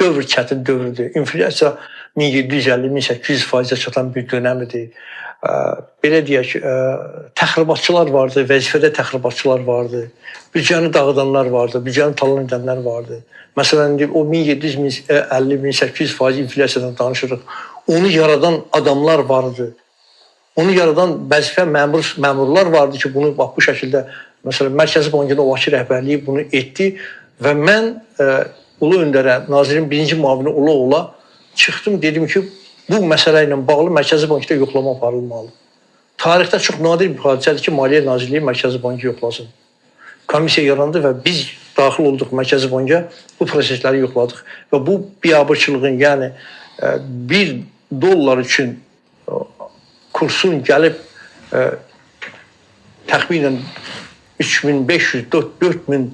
dövr çətin dövrdür. İnflyasiya 1750-1800%-ə çatan bir dönəmidir. Belə deyək, təxribatçılar vardı, vəzifədə təxribatçılar vardı, büdcəni dağıdanlar vardı, büdcəni talan edənlər vardı. Məsələn, o 1750-1800% inflyasiyadan danışırıq. Onu yaradan adamlar vardı. Onu yaradan vəzifə məmurlar vardı ki, bunu bax bu şəkildə, məsələn, Mərkəzi Bankın o vaxtki rəhbərliyi bunu etdi və mən Ulu Öndərə, nazirin birinci müavini ola çıxdım, dedim ki, bu məsələ ilə bağlı Mərkəzi Bankda yoxlama aparılmalı. Tarixdə çox nadir bir hadisədir ki, Maliyyə Nazirliyi Mərkəzi Bankı yoxlasın. Komissiya yarandı və biz daxil olduq Mərkəzi Banka, bu prosesləri yoxladıq. Və bu biabırçılığın, yəni $1 üçün kursun gəlib təxminən 3500-4000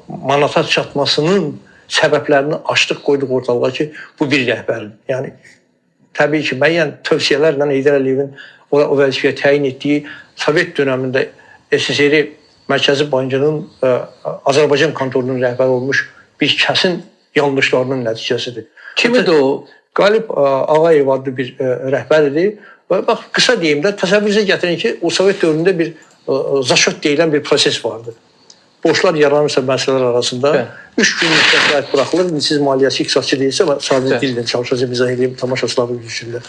manata çatmasının səbəblərini açdıq, qoyduq ortalığa ki, bu bir rəhbərin. Yəni, təbii ki, müəyyən tövsiyələrlə Heydər Əliyevin o vəzifəyə təyin etdiyi Sovet dönəmində SSR Mərkəzi Bankının Azərbaycan kontorunun rəhbəri olmuş bir kəsin yanlışlarının nəticəsidir. Kimidir o? Qalib Ağayev adlı bir rəhbər idi. Və bax, qısa deyim də, təsəvvürünüzə gətirin ki, o Sovet dövründə bir zaşot deyilən bir proses vardı. Borçlar yaranırsa məsələlər arasında 3 günlük vəsait buraxılır. Siz maliyyəsi iqtisadçı deyilsə, sadəcə dillə çalışacaq, izah edeyim, tamaşaçıları düşünürlər.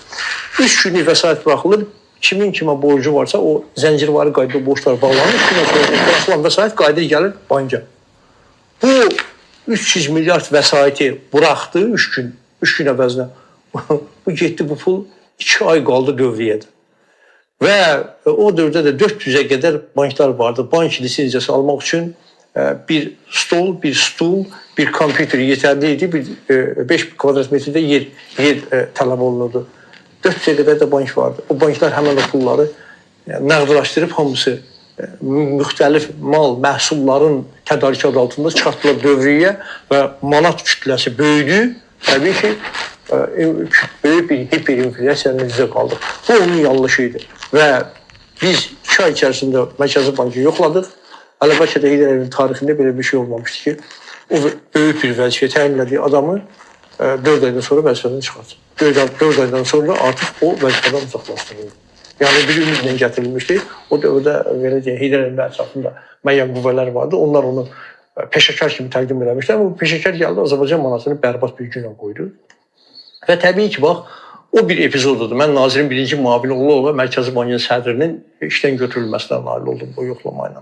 3 günlük vəsait buraxılır. Kimin kimə borcu varsa, o zəncirvari qaydada borçlar bağlanır. 3 gündən sonra buraxılan vəsait qayıdır, gəlir banka. Bu 300 milyard vəsaiti buraxdı 3 gün əvəzinə. Bu getdi, bu pul 2 ay qaldı dövriyyədə. Və o dövrdə də 400-ə qədər banklar vardı. Bank lisenziyası almaq üçün bir stol, bir stul, bir kompüter yetərli idi. 5 kvadrat metrdə yer tələb olunurdu. 400-ə qədər də bank vardı. O banklar həmən o pulları nəqdləşdirib hamısı müxtəlif mal, məhsulların tədarükatı altında çıxartdılar dövriyyə və manat kütləsi böyüdü. Təbii ki, böyük bir hiperinflyasiyanın üzrə qaldıq. Bu onun yanlışı idi. Və biz 2 ay içərisində Mərkəzi Bankı yoxladıq. Bəlkə də Heydər Əliyevin tarixində belə bir şey olmamışdı ki, o böyük bir vəzifəyə təyin etdiyi adamı 4 aydan sonra vəzifədən çıxartdı. 4 aydan sonra artıq o vəzifədən uzaqlaşdırıldı. Yəni bir ümidlə gətirilmişdi. O dövrdə belə deyək, Heydər Əliyevin ətrafında müəyyən qüvvələr vardı. Onlar onu peşəkar kimi təqdim eləmişlər. Amma bu peşəkar gəldi, Azərbaycan manatını bərbad bir günə qoydu. Və təbii ki, bax, o bir epizodudur. Mən nazirin birinci müavini ola Mərkəzi Bankın sədrinin işdən götürülməsinə nail oldum bu yoxlama ilə.